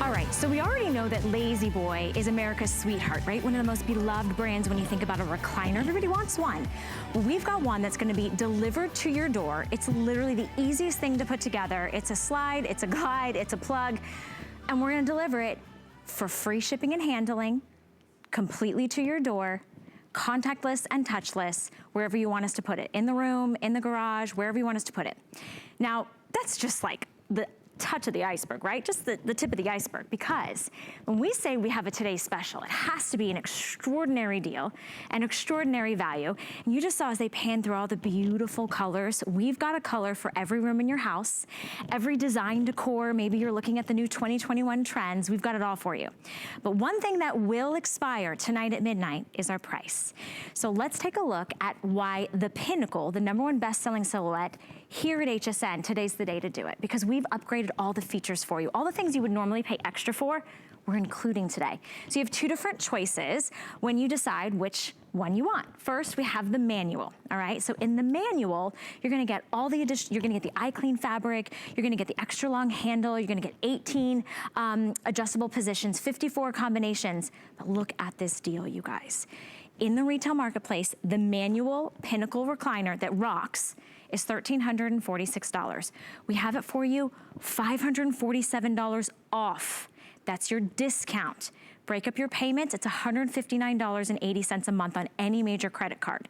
All right, so we already know that LaZBoy is America's sweetheart, right? One of the most beloved brands when you think about a recliner. Everybody wants one. Well, we've got one that's gonna be delivered to your door. It's literally the easiest thing to put together. It's a slide, it's a glide, it's a plug, and we're gonna deliver it for free shipping and handling, completely to your door, contactless and touchless, wherever you want us to put it. In the room, in the garage, wherever you want us to put it. Now, that's just like the touch of the iceberg, right? Just the tip of the iceberg, because when we say we have a today's special, it has to be an extraordinary deal, an extraordinary value. And you just saw as they pan through all the beautiful colors, we've got a color for every room in your house, every design decor, maybe you're looking at the new 2021 trends, we've got it all for you. But one thing that will expire tonight at midnight is our price. So let's take a look at why the Pinnacle, the #1 best-selling silhouette here at HSN, today's the day to do it, because we've upgraded all the features for you. All the things you would normally pay extra for, we're including today. So you have two different choices when you decide which one you want. First, we have the manual, all right? So in the manual, you're gonna get all the addition, you're gonna get the IClean fabric, you're gonna get the extra long handle, you're gonna get 18 adjustable positions, 54 combinations. But look at this deal, you guys. In the retail marketplace, the manual Pinnacle recliner that rocks is $1,346. We have it for you, $547 off. That's your discount. Break up your payments, it's $159.80 a month on any major credit card.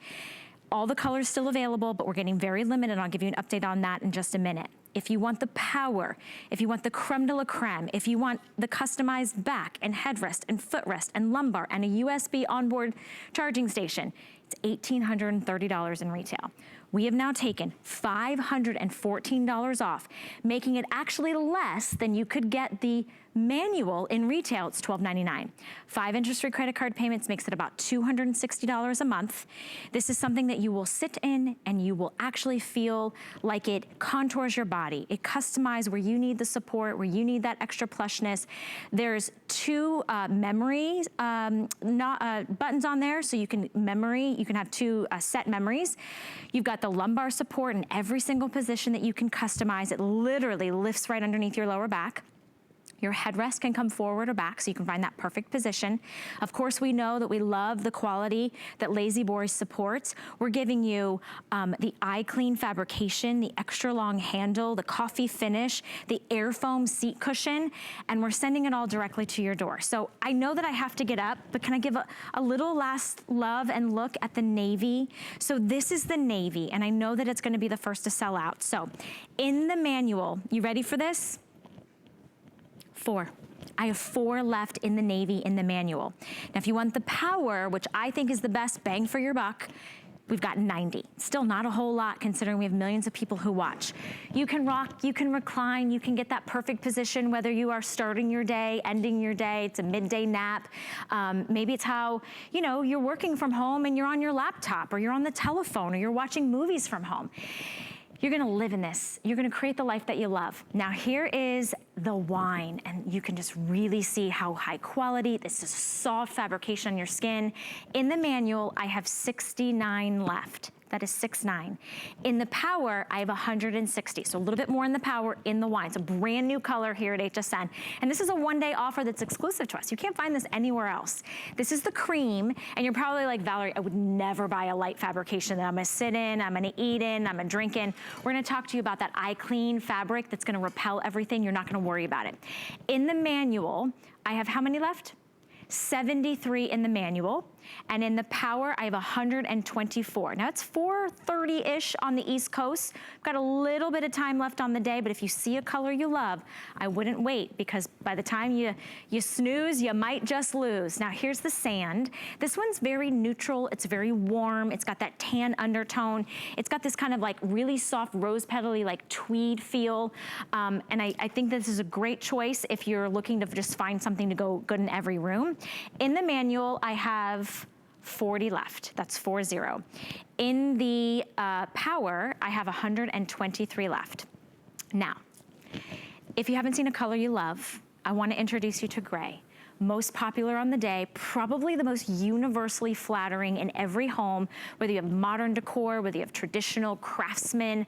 All the colors still available, but we're getting very limited. I'll give you an update on that in just a minute. If you want the power, if you want the creme de la creme, if you want the customized back and headrest and footrest and lumbar and a USB onboard charging station, it's $1,830 in retail. We have now taken $514 off, making it actually less than you could get the manual in retail. It's $12.99. 5 interest-free credit card payments makes it about $260 a month. This is something that you will sit in and you will actually feel like it contours your body. It customizes where you need the support, where you need that extra plushness. There's two memory buttons on there, so you can have two set memories. You've got the lumbar support in every single position that you can customize. It literally lifts right underneath your lower back. Your headrest can come forward or back, so you can find that perfect position. Of course, we know that we love the quality that LaZBoy supports. We're giving you the IClean fabrication, the extra long handle, the coffee finish, the AirForm seat cushion, and we're sending it all directly to your door. So I know that I have to get up, but can I give a little last love and look at the navy? So this is the navy, and I know that it's gonna be the first to sell out. So in the manual, you ready for this? 4. I have 4 left in the navy in the manual. Now, if you want the power, which I think is the best bang for your buck, we've got 90. Still not a whole lot considering we have millions of people who watch. You can rock, you can recline, you can get that perfect position whether you are starting your day, ending your day, it's a midday nap. Maybe it's how, you know, you're working from home and you're on your laptop or you're on the telephone or you're watching movies from home. You're gonna live in this. You're gonna create the life that you love. Now here is the wine, and you can just really see how high quality, this is soft fabrication on your skin. In the manual, I have 69 left. That is 69. In the power, I have 160. So a little bit more in the power in the wine. It's a brand new color here at HSN. And this is a one-day offer that's exclusive to us. You can't find this anywhere else. This is the cream, and you're probably like, Valerie, I would never buy a light fabrication that I'm gonna sit in, I'm gonna eat in, I'm gonna drink in. We're gonna talk to you about that IClean fabric that's gonna repel everything. You're not gonna worry about it. In the manual, I have how many left? 73 in the manual, and in the power, I have 124. Now it's 4:30-ish on the East Coast. I've got a little bit of time left on the day, but if you see a color you love, I wouldn't wait, because by the time you snooze, you might just lose. Now here's the sand. This one's very neutral, it's very warm, it's got that tan undertone. It's got this kind of like really soft rose petally like tweed feel. And I think this is a great choice if you're looking to just find something to go good in every room. In the manual, I have 40 left, that's 40. In the power, I have 123 left. Now, if you haven't seen a color you love, I wanna introduce you to gray. Most popular on the day, probably the most universally flattering in every home, whether you have modern decor, whether you have traditional craftsman.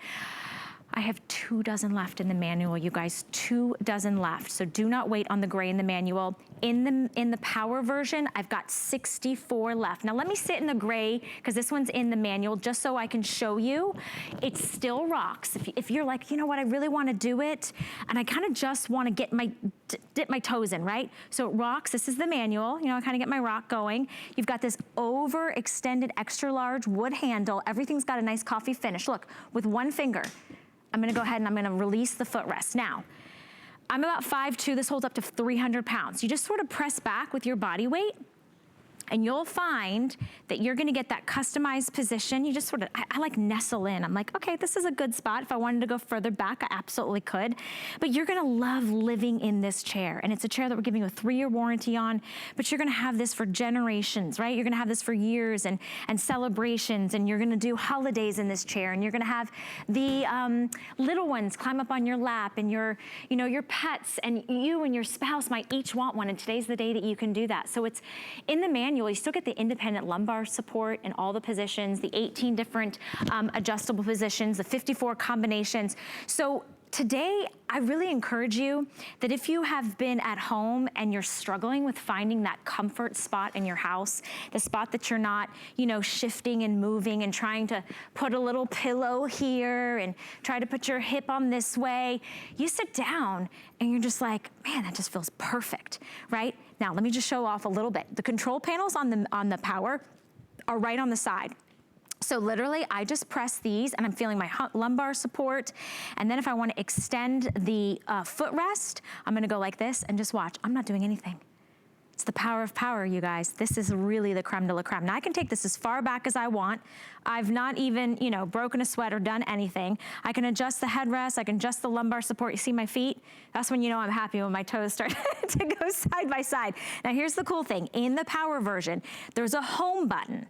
I have 2 dozen left in the manual, you guys, 2 dozen left. So do not wait on the gray in the manual. In the power version, I've got 64 left. Now let me sit in the gray, because this one's in the manual, just so I can show you. It still rocks. If you're like, you know what, I really wanna do it, and I kinda just wanna dip my toes in, right? So it rocks, this is the manual, you know, I kinda get my rock going. You've got this overextended extra large wood handle. Everything's got a nice coffee finish. Look, with one finger, I'm gonna go ahead and I'm gonna release the footrest. Now, I'm about 5'2", this holds up to 300 pounds. You just sort of press back with your body weight, and you'll find that you're gonna get that customized position. You just sort of, I like nestle in. I'm like, okay, this is a good spot. If I wanted to go further back, I absolutely could. But you're gonna love living in this chair. And it's a chair that we're giving you a 3-year warranty on, but you're gonna have this for generations, right? You're gonna have this for years and celebrations, and you're gonna do holidays in this chair, and you're gonna have the little ones climb up on your lap, and your pets, and you and your spouse might each want one, and today's the day that you can do that. So it's in the manual. You still get the independent lumbar support in all the positions, the 18 different adjustable positions, the 54 combinations. So today, I really encourage you that if you have been at home and you're struggling with finding that comfort spot in your house, the spot that you're not, you know, shifting and moving and trying to put a little pillow here and try to put your hip on this way, you sit down and you're just like, man, that just feels perfect, right? Now, let me just show off a little bit. The control panels on the power are right on the side. So literally, I just press these and I'm feeling my lumbar support. And then if I wanna extend the footrest, I'm gonna go like this and just watch. I'm not doing anything. It's the power of power, you guys. This is really the creme de la creme. Now I can take this as far back as I want. I've not even, you know, broken a sweat or done anything. I can adjust the headrest, I can adjust the lumbar support. You see my feet? That's when you know I'm happy, when my toes start to go side by side. Now here's the cool thing. In the power version, there's a home button.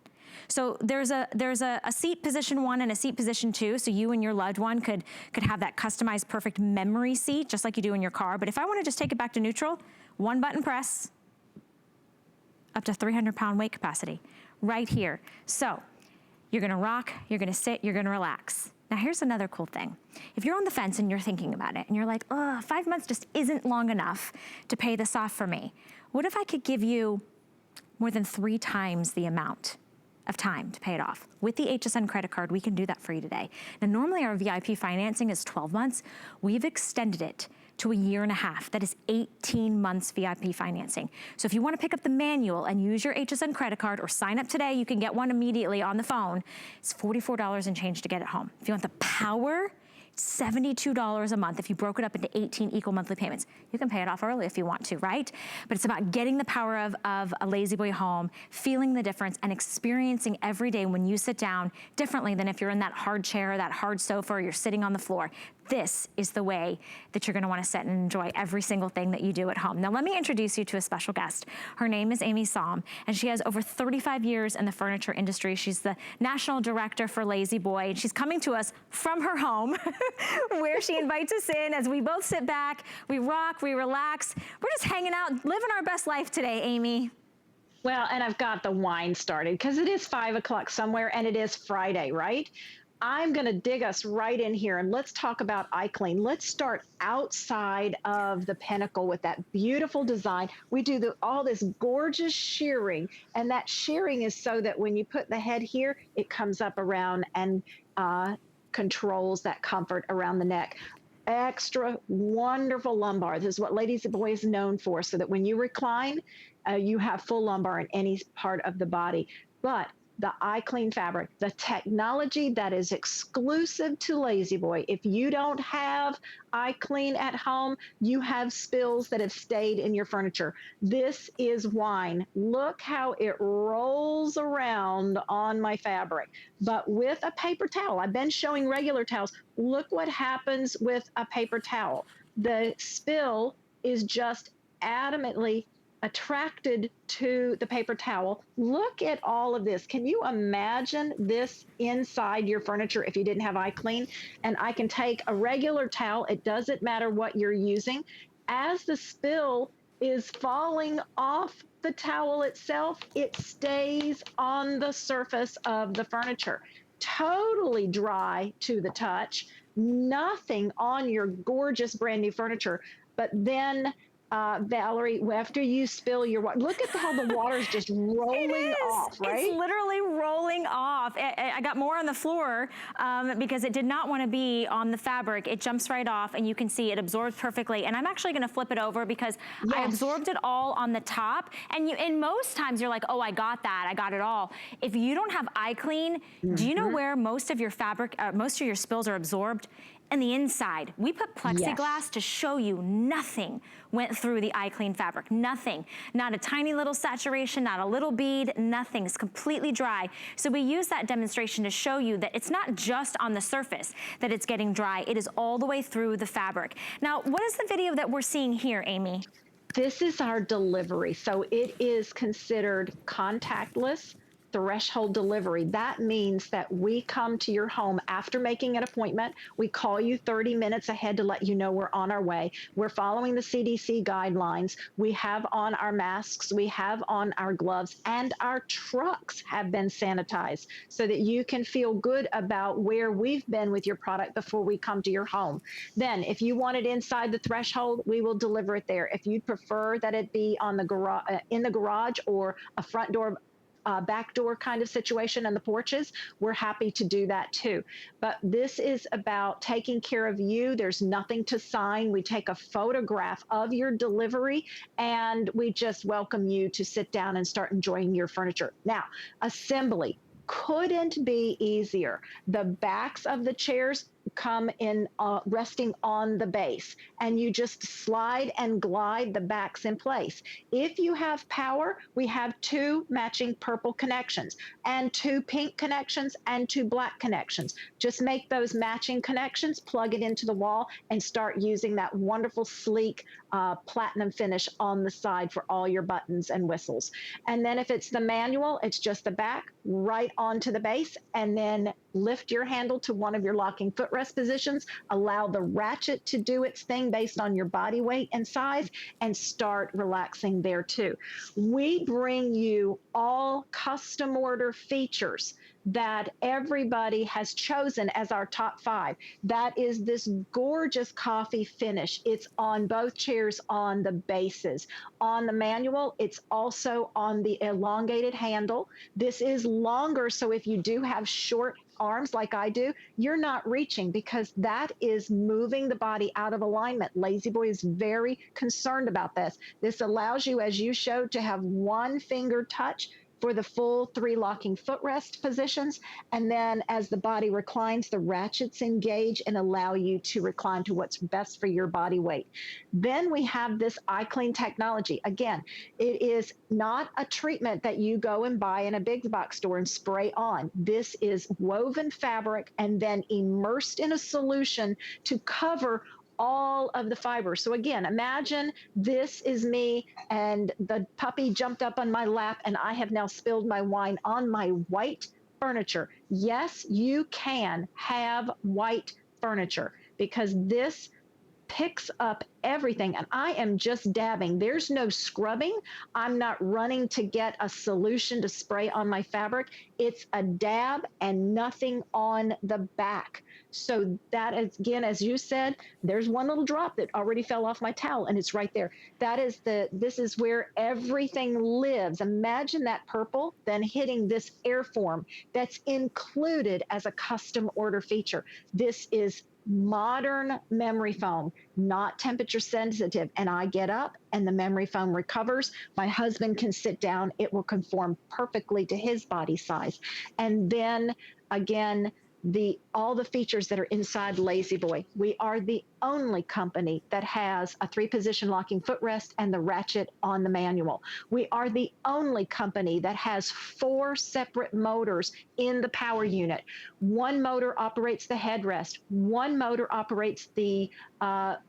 So there's a seat position 1 and a seat position 2, so you and your loved one could have that customized perfect memory seat, just like you do in your car. But if I wanna just take it back to neutral, 1 button press, up to 300-pound weight capacity, right here. So you're gonna rock, you're gonna sit, you're gonna relax. Now here's another cool thing. If you're on the fence and you're thinking about it, and you're like, oh, 5 months just isn't long enough to pay this off for me, what if I could give you more than 3 times the amount of time to pay it off? With the HSN credit card, we can do that for you today. Now, normally our VIP financing is 12 months. We've extended it to 1.5 years. That is 18 months VIP financing. So if you wanna pick up the manual and use your HSN credit card or sign up today, you can get one immediately on the phone. It's $44 and change to get it home. If you want the power, $72 a month if you broke it up into 18 equal monthly payments. You can pay it off early if you want to, right? But it's about getting the power of a LaZBoy home, feeling the difference, and experiencing every day when you sit down differently than if you're in that hard chair, that hard sofa, or you're sitting on the floor. This is the way that you're gonna wanna sit and enjoy every single thing that you do at home. Now let me introduce you to a special guest. Her name is Amy Som, and she has over 35 years in the furniture industry. She's the National Director for LaZBoy, and she's coming to us from her home where she invites us in as we both sit back, we rock, we relax. We're just hanging out, living our best life today, Amy. Well, and I've got the wine started because it is 5 o'clock somewhere and it is Friday, right? I'm going to dig us right in here and let's talk about IClean. Let's start outside of the Pinnacle with that beautiful design. We do all this gorgeous shearing, and that shearing is so that when you put the head here, it comes up around and controls that comfort around the neck. Extra wonderful lumbar. This is what LaZBoy is known for, so that when you recline, you have full lumbar in any part of the body. But the IClean fabric, the technology that is exclusive to LaZBoy. If you don't have IClean at home, you have spills that have stayed in your furniture. This is wine. Look how it rolls around on my fabric. But with a paper towel, I've been showing regular towels. Look what happens with a paper towel. The spill is just adamantly attracted to the paper towel. Look at all of this. Can you imagine this inside your furniture if you didn't have IClean? And I can take a regular towel, it doesn't matter what you're using. As the spill is falling off the towel itself, it stays on the surface of the furniture. Totally dry to the touch. nothing on your gorgeous brand new furniture. But then, Valerie, after you spill your water, look at how the water is just It rolling is. off, It's right? literally rolling off. I got more on the floor because it did not want to be on the fabric. It jumps right off, and you can see it absorbs perfectly. And I'm actually going to flip it over because I Yes. absorbed it all on the top. And most times you're like, oh, I got that. I got it all. If you don't have IClean, do you know Hmm. where most of your fabric, most of your spills are absorbed? And the inside. We put Yes. plexiglass to show you nothing went through the IClean fabric, nothing. Not a tiny little saturation, not a little bead, nothing. It's completely dry. So we use that demonstration to show you that it's not just on the surface that it's getting dry, it is all the way through the fabric. Now, what is the video that we're seeing here, Amy? This is our delivery. So it is considered contactless threshold delivery. That means that we come to your home after making an appointment. We call you 30 minutes ahead to let you know we're on our way. We're following the CDC guidelines. We have on our masks, we have on our gloves, and our trucks have been sanitized so that you can feel good about where we've been with your product before we come to your home. Then, if you want it inside the threshold, we will deliver it there. If you'd prefer that it be on the garage, in the garage, or a front door, back door kind of situation and the porches, we're happy to do that too. But this is about taking care of you. There's nothing to sign. We take a photograph of your delivery and we just welcome you to sit down and start enjoying your furniture. Now, assembly couldn't be easier. The backs of the chairs come in resting on the base, and you just slide and glide the backs in place. If you have power, we have two matching purple connections and two pink connections and two black connections. Just make those matching connections, plug it into the wall, and start using that wonderful, sleek platinum finish on the side for all your buttons and whistles. And then if it's the manual, it's just the back right onto the base, and then lift your handle to one of your locking footrest positions, allow the ratchet to do its thing based on your body weight and size, and start relaxing there too. We bring you all custom order features that everybody has chosen as our top 5. That is this gorgeous coffee finish. It's on both chairs on the bases. On the manual, it's also on the elongated handle. This is longer, so if you do have short arms like I do, you're not reaching, because that is moving the body out of alignment. LaZBoy is very concerned about this. This allows you, as you showed, to have one finger touch for the full 3 locking footrest positions. And then as the body reclines, the ratchets engage and allow you to recline to what's best for your body weight. Then we have this IClean technology. Again, it is not a treatment that you go and buy in a big box store and spray on. This is woven fabric and then immersed in a solution to cover all of the fibers. So again, imagine this is me and the puppy jumped up on my lap and I have now spilled my wine on my white furniture. Yes, you can have white furniture because this picks up everything, and I am just dabbing. There's no scrubbing. I'm not running to get a solution to spray on my fabric. It's a dab and nothing on the back. So that is, again, as you said, there's one little drop that already fell off my towel and it's right there. This is where everything lives. Imagine that purple then hitting this AirForm that's included as a custom order feature. This is modern memory foam, not temperature sensitive. And I get up and the memory foam recovers. My husband can sit down. It will conform perfectly to his body size. And then again, all the features that are inside LaZBoy. We are the only company that has a 3-position locking footrest and the ratchet on the manual. We are the only company that has 4 separate motors in the power unit. One motor operates the headrest. One motor operates the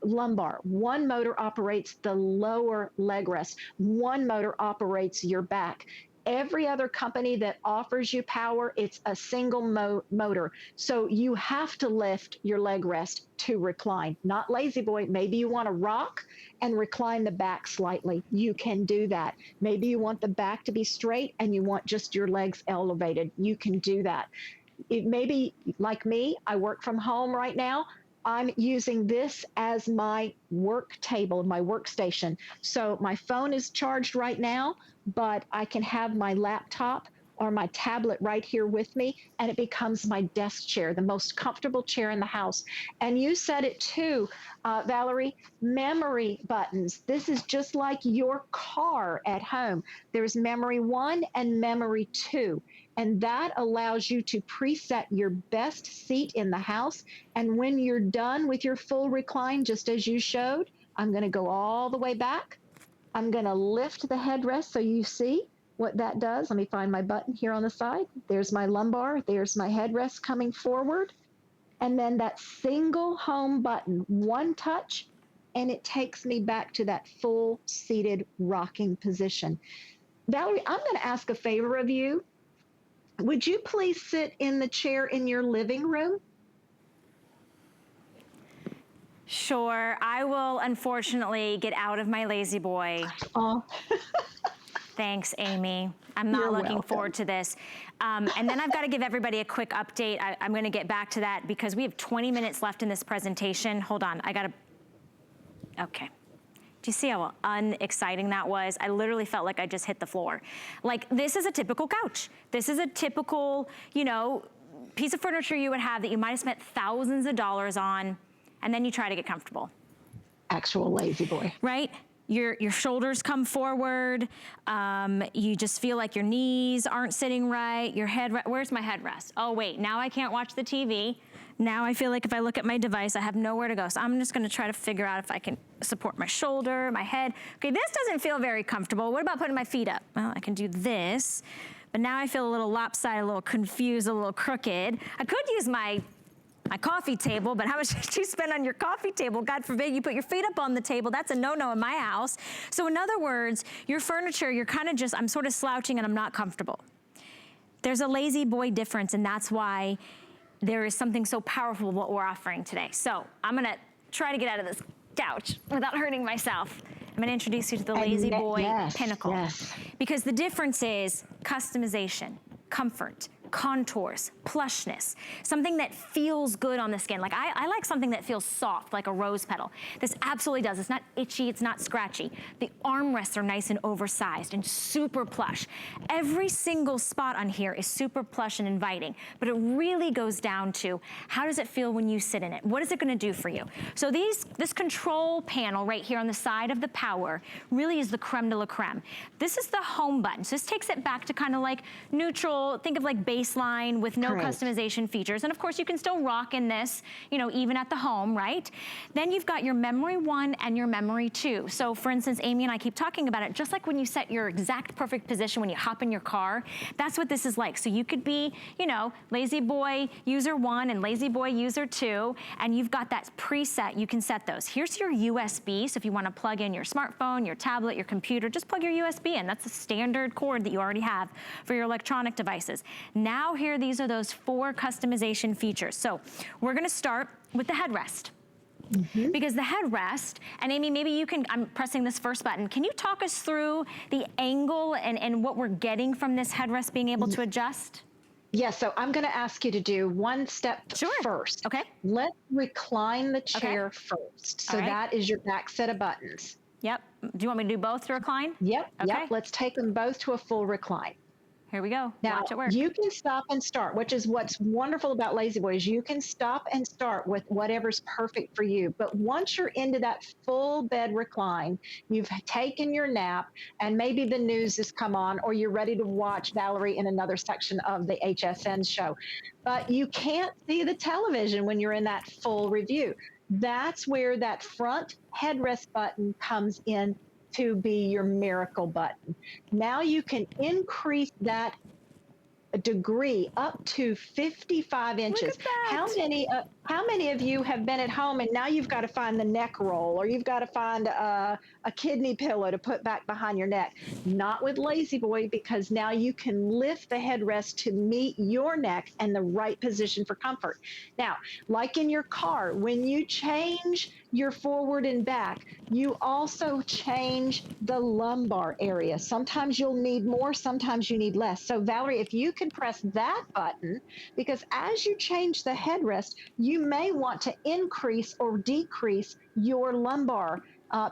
lumbar. One motor operates the lower leg rest. One motor operates your back. Every other company that offers you power, it's a single motor. So you have to lift your leg rest to recline. Not LaZBoy. Maybe you want to rock and recline the back slightly. You can do that. Maybe you want the back to be straight and you want just your legs elevated. You can do that. maybe like me, I work from home right now. I'm using this as my work table, my workstation. So my phone is charged right now, but I can have my laptop or my tablet right here with me, and it becomes my desk chair, the most comfortable chair in the house. And you said it too, Valerie, memory buttons. This is just like your car at home. There's memory 1 and memory 2. And that allows you to preset your best seat in the house. And when you're done with your full recline, just as you showed, I'm going to go all the way back. I'm going to lift the headrest so you see what that does. Let me find my button here on the side. There's my lumbar. There's my headrest coming forward. And then that single home button, one touch, and it takes me back to that full seated rocking position. Valerie, I'm going to ask a favor of you. Would you please sit in the chair in your living room? Sure, I will unfortunately get out of my LaZBoy. Oh. Thanks, Amy. I'm not looking forward to this. And then I've got to give everybody a quick update. I'm going to get back to that because we have 20 minutes left in this presentation. Hold on, I got to, okay. Do you see how unexciting that was? I literally felt like I just hit the floor. Like, this is a typical couch. This is a typical, you know, piece of furniture you would have that you might have spent thousands of dollars on, and then you try to get comfortable. Actual LaZBoy. Right? Your shoulders come forward. You just feel like your knees aren't sitting right. Your head, where's my headrest? Oh wait, now I can't watch the TV. Now I feel like if I look at my device, I have nowhere to go. So I'm just gonna try to figure out if I can support my shoulder, my head. Okay, this doesn't feel very comfortable. What about putting my feet up? Well, I can do this, but now I feel a little lopsided, a little confused, a little crooked. I could use my coffee table, but how much did you spend on your coffee table? God forbid you put your feet up on the table. That's a no-no in my house. So in other words, your furniture, you're kind of just, I'm sort of slouching and I'm not comfortable. There's a LaZBoy difference, and that's why there is something so powerful what we're offering today. So I'm gonna try to get out of this couch without hurting myself. I'm gonna introduce you to the LaZBoy Pinnacle. Yes. Because the difference is customization, comfort, contours, plushness, something that feels good on the skin. Like I like something that feels soft, like a rose petal. This absolutely does. It's not itchy, it's not scratchy. The armrests are nice and oversized and super plush. Every single spot on here is super plush and inviting, but it really goes down to how does it feel when you sit in it? What is it gonna do for you? So this control panel right here on the side of the power really is the creme de la creme. This is the home button. So this takes it back to kind of like neutral, think of like baseline with no customization features. And of course you can still rock in this, you know, even at the home, right? Then you've got your memory 1 and your memory 2. So for instance, Amy and I keep talking about it, just like when you set your exact perfect position when you hop in your car, that's what this is like. So you could be, you know, LaZBoy user 1 and LaZBoy user 2, and you've got that preset, you can set those. Here's your USB, so if you wanna plug in your smartphone, your tablet, your computer, just plug your USB in. That's a standard cord that you already have for your electronic devices. Now here, these are those 4 customization features. So we're gonna start with the headrest. Because the headrest, and Amy, maybe you can, I'm pressing this first button. Can you talk us through the angle and what we're getting from this headrest being able to adjust? Yes, so I'm gonna ask you to do one step first. Okay. Let's recline the chair first. So that is your back set of buttons. Yep. Do you want me to do both to recline? Yep, Okay. yep. Let's take them both to a full recline. Here we go. Now, watch it work. you can stop and start, which is what's wonderful about LaZBoy is you can stop and start with whatever's perfect for you. But once you're into that full bed recline, you've taken your nap, and maybe the news has come on, or you're ready to watch Valerie in another section of the HSN show. But you can't see the television when you're in that full review. That's where that front headrest button comes in to be your miracle button. Now you can increase that degree up to 55 inches. Look at that. How many of you have been at home and now you've got to find the neck roll, or you've got to find a kidney pillow to put back behind your neck? Not with LaZyBoy, because now you can lift the headrest to meet your neck and the right position for comfort. Now, like in your car, when you change your forward and back, you also change the lumbar area. Sometimes you'll need more, sometimes you need less. So Valerie, if you can press that button, because as you change the headrest, you may want to increase or decrease your lumbar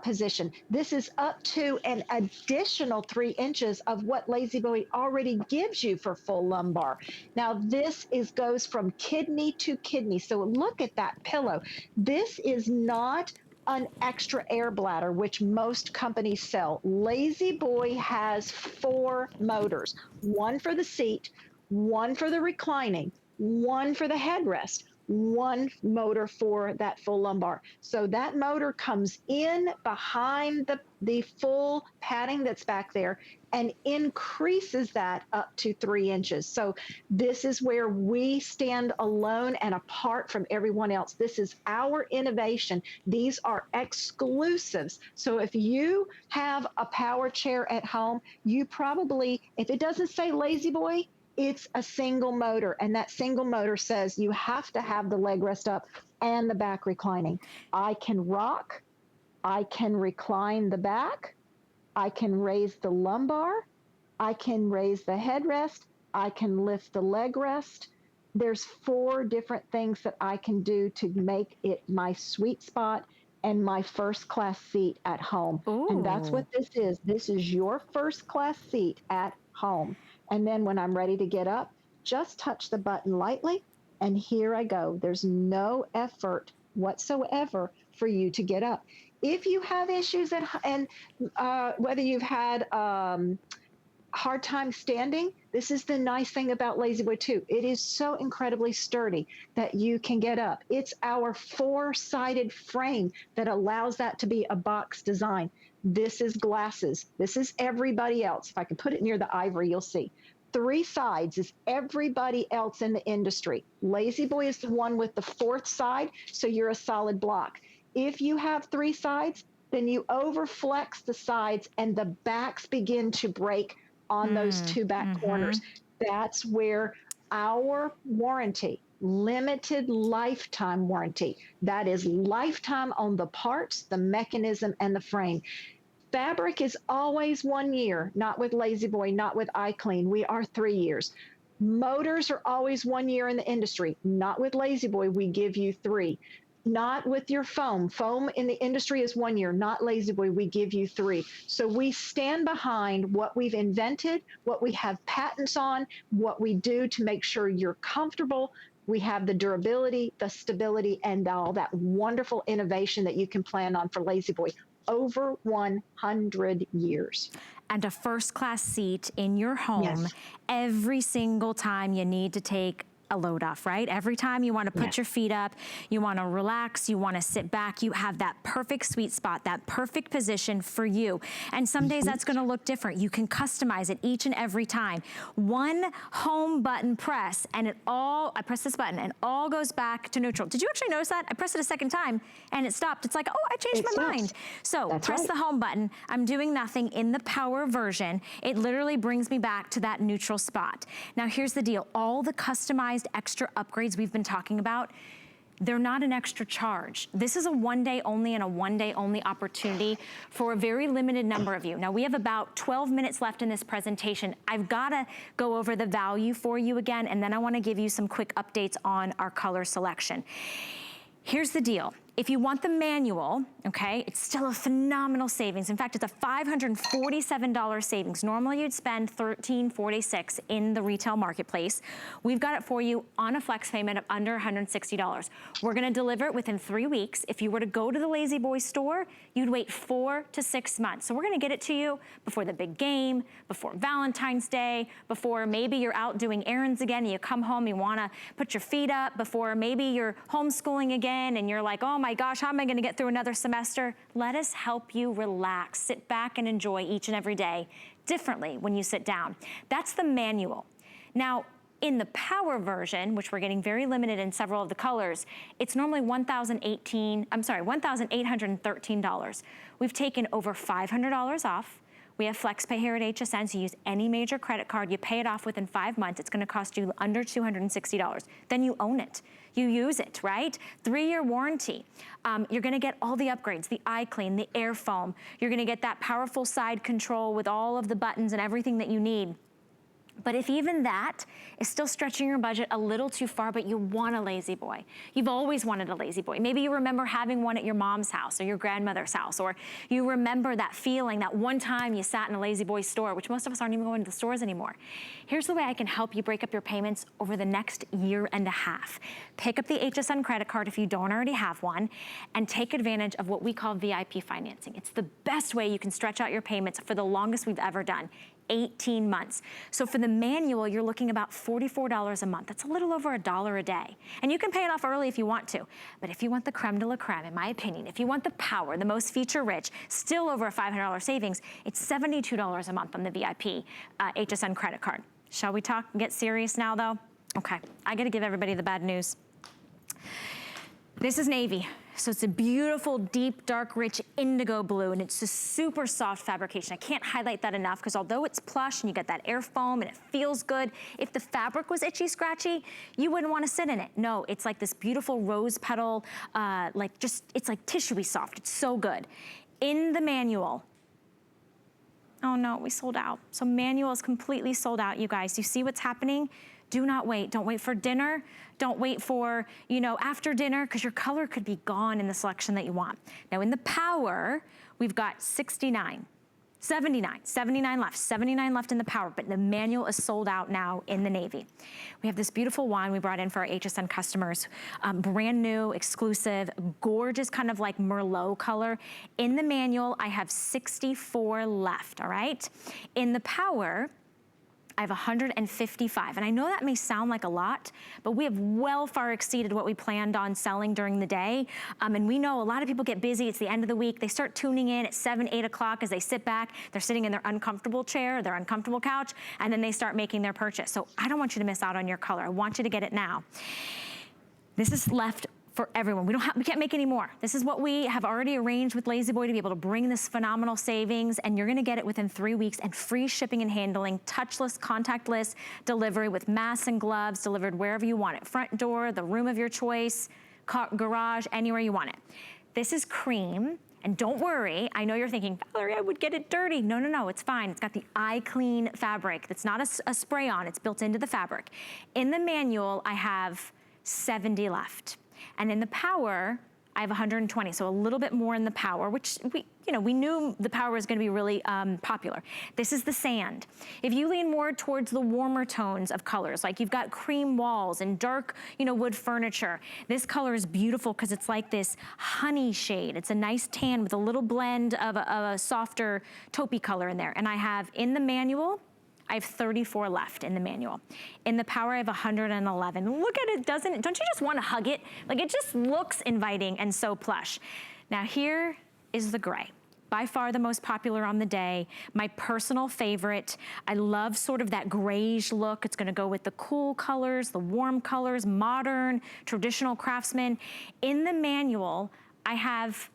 position. This is up to an additional 3 inches of what LaZyBoy already gives you for full lumbar. Now this goes from kidney to kidney. So look at that pillow. This is not an extra air bladder, which most companies sell. LaZyBoy has 4 motors, one for the seat, one for the reclining, one for the headrest, one motor for that full lumbar. So that motor comes in behind the full padding that's back there and increases that up to 3 inches. So this is where we stand alone and apart from everyone else. This is our innovation. These are exclusives. So if you have a power chair at home, you probably, if it doesn't say LaZyBoy, it's a single motor, and that single motor says you have to have the leg rest up and the back reclining. I can rock, I can recline the back, I can raise the lumbar, I can raise the headrest, I can lift the leg rest. There's 4 different things that I can do to make it my sweet spot and my first class seat at home. Ooh. And that's what this is. This is your first class seat at home. And then when I'm ready to get up, just touch the button lightly, and here I go. There's no effort whatsoever for you to get up. If you have issues and whether you've had hard time standing, this is the nice thing about LaZyBoy too. It is so incredibly sturdy that you can get up. It's our 4-sided frame that allows that to be a box design. This is glasses. This is everybody else. If I can put it near the ivory, you'll see. 3 sides is everybody else in the industry. LaZyBoy is the one with the 4th side, so you're a solid block. If you have 3 sides, then you overflex the sides and the backs begin to break on those 2 back corners. That's where our warranty, limited lifetime warranty, that is lifetime on the parts, the mechanism, and the frame. Fabric is always 1 year, not with LaZyBoy, not with IClean. We are 3 years. Motors are always 1 year in the industry, not with LaZyBoy. We give you 3. Not with your foam. Foam in the industry is 1 year, not LaZyBoy. We give you 3. So we stand behind what we've invented, what we have patents on, what we do to make sure you're comfortable. We have the durability, the stability, and all that wonderful innovation that you can plan on for LaZyBoy. Over 100 years. And a first class seat in your home. Yes. Every single time you need to take a load off, right? Every time you want to put your feet up, you want to relax, you want to sit back, you have that perfect sweet spot, that perfect position for you. And some days that's going to look different. You can customize it each and every time. One home button press and I press this button and all goes back to neutral. Did you actually notice that? I pressed it a second time and it stopped. It's like, oh, I changed my mind. So press the home button. I'm doing nothing in the power version. It literally brings me back to that neutral spot. Now here's the deal. All the customized extra upgrades we've been talking about, they're not an extra charge. This is a 1 day only and a 1 day only opportunity for a very limited number of you. Now we have about 12 minutes left in this presentation. I've gotta go over the value for you again, and then I wanna give you some quick updates on our color selection. Here's the deal. If you want the manual, okay, it's still a phenomenal savings. In fact, it's a $547 savings. Normally you'd spend $1,346 in the retail marketplace. We've got it for you on a flex payment of under $160. We're gonna deliver it within 3 weeks. If you were to go to the LaZyBoy store, you'd wait 4 to 6 months. So we're gonna get it to you before the big game, before Valentine's Day, before maybe you're out doing errands again and you come home, you wanna put your feet up, before maybe you're homeschooling again and you're like, oh my gosh, how am I gonna get through another semester? Let us help you relax, sit back and enjoy each and every day differently when you sit down. That's the manual. Now, In the power version, which we're getting very limited in several of the colors, it's normally $1,813. We've taken over $500 off. We have FlexPay here at HSN, so you use any major credit card, you pay it off within 5 months, it's gonna cost you under $260. Then you own it. You use it, right? 3-year warranty. You're gonna get all the upgrades, the IClean, the AirForm. You're gonna get that powerful side control with all of the buttons and everything that you need. But if even that is still stretching your budget a little too far, but you want a LaZBoy, you've always wanted a LaZBoy. Maybe you remember having one at your mom's house or your grandmother's house, or you remember that feeling that one time you sat in a LaZBoy store, which most of us aren't even going to the stores anymore. Here's the way I can help you break up your payments over the next year and a half. Pick up the HSN credit card if you don't already have one, and take advantage of what we call VIP financing. It's the best way you can stretch out your payments for the longest we've ever done. 18 months. So for the manual, you're looking about $44 a month. That's a little over $1 a day. And you can pay it off early if you want to. But if you want the creme de la creme, in my opinion, if you want the power, the most feature rich, still over a $500 savings, it's $72 a month on the VIP HSN credit card. Shall we talk and get serious now though? Okay, I gotta give everybody the bad news. This is navy. So it's a beautiful, deep, dark, rich indigo blue, and it's a super soft fabrication. I can't highlight that enough because although it's plush and you get that AirForm and it feels good, if the fabric was itchy, scratchy, you wouldn't want to sit in it. No, it's like this beautiful rose petal, it's like tissuey soft. It's so good. In the manual, oh no, we sold out. So manual is completely sold out, you guys. You see what's happening? Do not wait. Don't wait for dinner. Don't wait for, after dinner, because your color could be gone in the selection that you want. Now in the power, we've got 79 left, 79 left in the power, but the manual is sold out now in the navy. We have this beautiful wine we brought in for our HSN customers, brand new, exclusive, gorgeous kind of like Merlot color. In the manual, I have 64 left, all right? In the power, I have 155, and I know that may sound like a lot, but we have well far exceeded what we planned on selling during the day. And we know a lot of people get busy, it's the end of the week, they start tuning in at 7, 8 o'clock as they sit back, they're sitting in their uncomfortable chair, their uncomfortable couch, and then they start making their purchase. So I don't want you to miss out on your color, I want you to get it now. This is left for everyone. We can't make any more. This is what we have already arranged with LaZBoy to be able to bring this phenomenal savings, and you're gonna get it within 3 weeks, and free shipping and handling, touchless, contactless delivery with masks and gloves delivered wherever you want it. Front door, the room of your choice, garage, anywhere you want it. This is cream. And don't worry, I know you're thinking, Valerie, I would get it dirty. No, no, no, it's fine. It's got the IClean fabric. That's not a spray on, it's built into the fabric. In the manual, I have 70 left. And in the power, I have 120, so a little bit more in the power, which we knew the power was gonna be really popular. This is the sand. If you lean more towards the warmer tones of colors, like you've got cream walls and dark, wood furniture, this color is beautiful because it's like this honey shade. It's a nice tan with a little blend of a softer taupey color in there. And I have in the manual, I have 34 left in the manual. In the power, I have 111. Look at it, don't you just want to hug it? Like it just looks inviting and so plush. Now here is the gray. By far the most popular on the day, my personal favorite. I love sort of that grayish look. It's gonna go with the cool colors, the warm colors, modern, traditional craftsman. In the manual, I have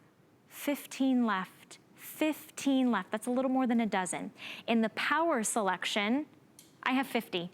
15 left. 15 left, that's a little more than a dozen. In the power selection, I have 50.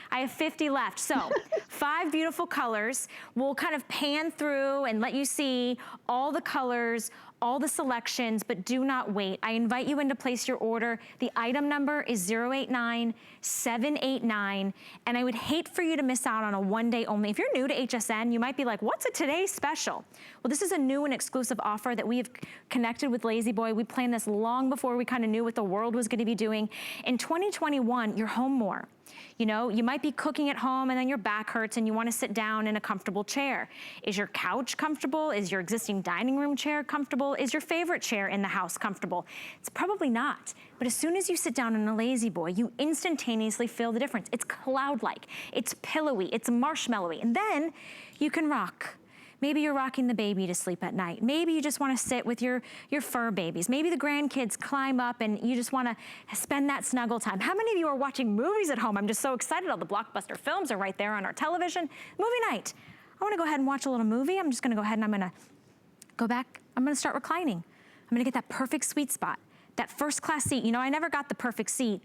I have 50 left. So 5 beautiful colors. We'll kind of pan through and let you see all the colors, all the selections, but do not wait. I invite you in to place your order. The item number is 089789, and I would hate for you to miss out on a 1-day only. If you're new to HSN, you might be like, what's a today special? Well, this is a new and exclusive offer that we have connected with LaZBoy. We planned this long before we kind of knew what the world was gonna be doing. In 2021, you're home more. You might be cooking at home and then your back hurts and you want to sit down in a comfortable chair. Is your couch comfortable? Is your existing dining room chair comfortable? Is your favorite chair in the house comfortable? It's probably not. But as soon as you sit down in a LaZBoy, you instantaneously feel the difference. It's cloud-like, it's pillowy, it's marshmallowy, and then you can rock. Maybe you're rocking the baby to sleep at night. Maybe you just wanna sit with your fur babies. Maybe the grandkids climb up and you just wanna spend that snuggle time. How many of you are watching movies at home? I'm just so excited. All the blockbuster films are right there on our television. Movie night. I wanna go ahead and watch a little movie. I'm just gonna go ahead and I'm gonna go back. I'm gonna start reclining. I'm gonna get that perfect sweet spot, that first class seat. You know, I never got the perfect seat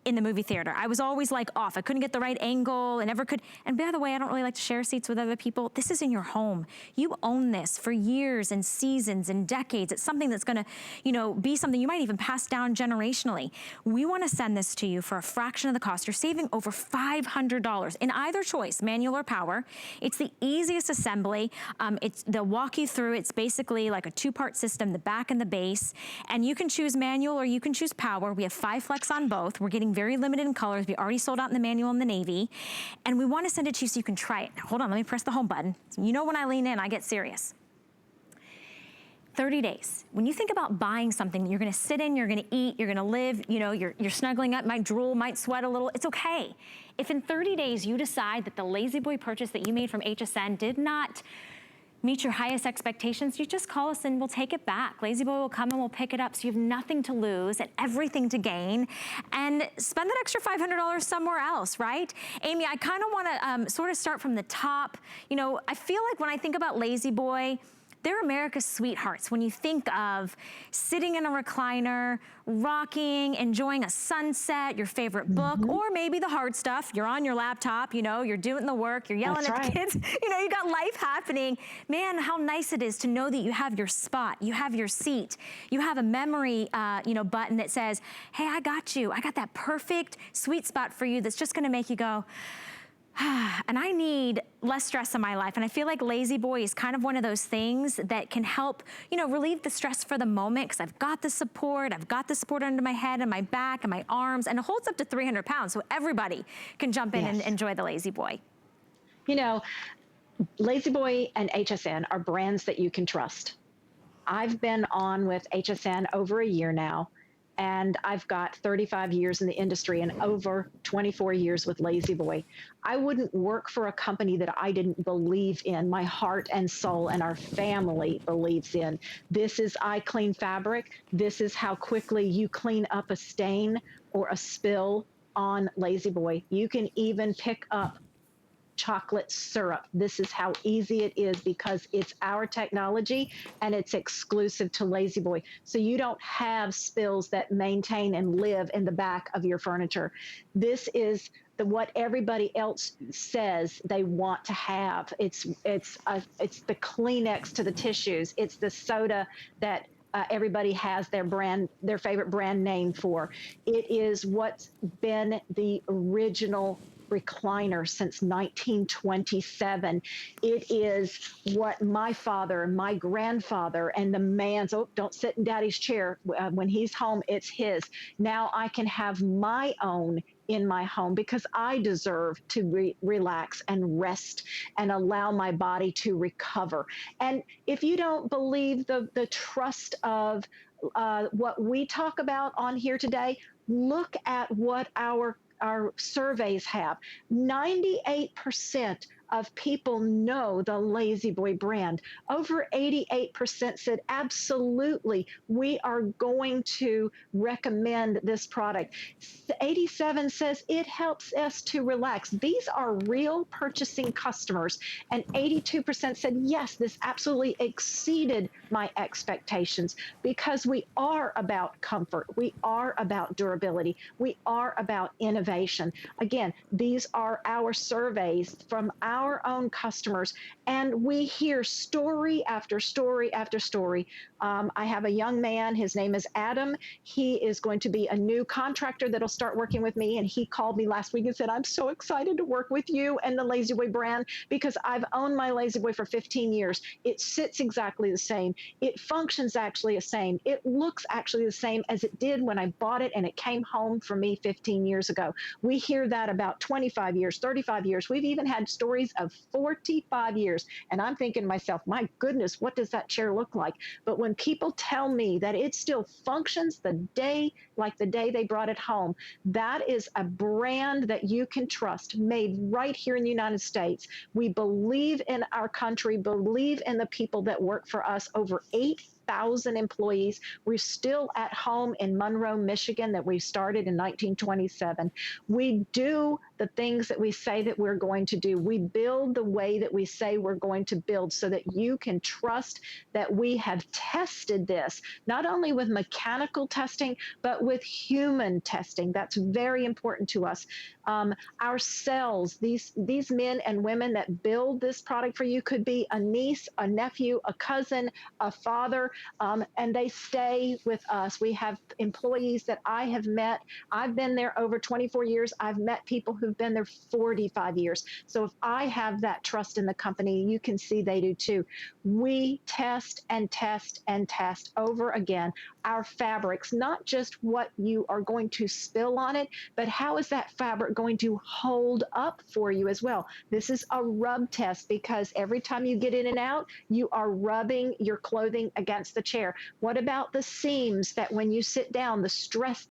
in the movie theater. I was always like off. I couldn't get the right angle and never could. And by the way, I don't really like to share seats with other people. This is in your home. You own this for years and seasons and decades. It's something that's gonna, you know, be something you might even pass down generationally. We wanna send this to you for a fraction of the cost. You're saving over $500 in either choice, manual or power. It's the easiest assembly. They'll walk you through. It's basically like a two-part system, the back and the base. And you can choose manual or you can choose power. We have 5 flex on both. We're getting very limited in colors. We already sold out in the manual and the navy. And we want to send it to you so you can try it. Now, hold on, let me press the home button. So you know when I lean in, I get serious. 30 days. When you think about buying something, you're gonna sit in, you're gonna eat, you're gonna live, you know, you're snuggling up, might drool, might sweat a little, it's okay. If in 30 days you decide that the LaZBoy purchase that you made from HSN did not meet your highest expectations, you just call us and we'll take it back. LaZBoy will come and we'll pick it up so you have nothing to lose and everything to gain, and spend that extra $500 somewhere else, right? Amy, I kind of want to sort of start from the top. You know, I feel like when I think about LaZBoy, they're America's sweethearts. When you think of sitting in a recliner, rocking, enjoying a sunset, your favorite book, or maybe the hard stuff. You're on your laptop, you know, you're doing the work, you're yelling at the kids, you know, you got life happening. Man, how nice it is to know that you have your spot, you have your seat, you have a memory, you know, button that says, hey, I got you. I got that perfect sweet spot for you that's just gonna make you go, and I need less stress in my life. And I feel like LaZBoy is kind of one of those things that can help, you know, relieve the stress for the moment, because I've got the support under my head and my back and my arms, and it holds up to 300 pounds. So everybody can jump in and enjoy the LaZBoy. You know, LaZBoy and HSN are brands that you can trust. I've been on with HSN over a year now, and I've got 35 years in the industry and over 24 years with LaZBoy. I wouldn't work for a company that I didn't believe in, my heart and soul and our family believes in. This is IClean fabric. This is how quickly you clean up a stain or a spill on LaZBoy. You can even pick up chocolate syrup. This is how easy it is, because it's our technology and it's exclusive to LaZBoy. So you don't have spills that maintain and live in the back of your furniture. This is what everybody else says they want to have. It's the Kleenex to the tissues. It's the soda that everybody has their favorite brand name for. It is what's been the original recliner since 1927. It is what my father, my grandfather, and the man's, oh, don't sit in daddy's chair. When he's home, it's his. Now I can have my own in my home because I deserve to relax and rest and allow my body to recover. And if you don't believe the trust of what we talk about on here today, look at what our surveys have. 98% of people know the LaZBoy brand. Over 88% said, absolutely, we are going to recommend this product. 87 says it helps us to relax. These are real purchasing customers. And 82% said, yes, this absolutely exceeded my expectations, because we are about comfort. We are about durability. We are about innovation. Again, these are our surveys from our own customers, and we hear story after story after story. I have a young man, his name is Adam. He is going to be a new contractor that'll start working with me, and he called me last week and said, I'm so excited to work with you and the LaZBoy brand, because I've owned my LaZBoy for 15 years. It sits exactly the same. It functions actually the same. It looks actually the same as it did when I bought it and it came home for me 15 years ago. We hear that about 25 years, 35 years. We've even had stories employees of 45 years. And I'm thinking to myself, my goodness, what does that chair look like? But when people tell me that it still functions the day, like the day they brought it home, that is a brand that you can trust, made right here in the United States. We believe in our country, believe in the people that work for us. Over 8,000 employees. We're still at home in Monroe, Michigan, that we started in 1927. We do the things that we say that we're going to do. We build the way that we say we're going to build, so that you can trust that we have tested this, not only with mechanical testing, but with human testing. That's very important to us. Our cells, these men and women that build this product for you, could be a niece, a nephew, a cousin, a father, and they stay with us. We have employees that I have met. I've been there over 24 years. I've met people who've been there 45 years. So if I have that trust in the company, you can see they do too. We test and test and test over again our fabrics, not just what you are going to spill on it, but how is that fabric going to hold up for you as well. This is a rub test, because every time you get in and out, you are rubbing your clothing against the chair. What about the seams that when you sit down, the stress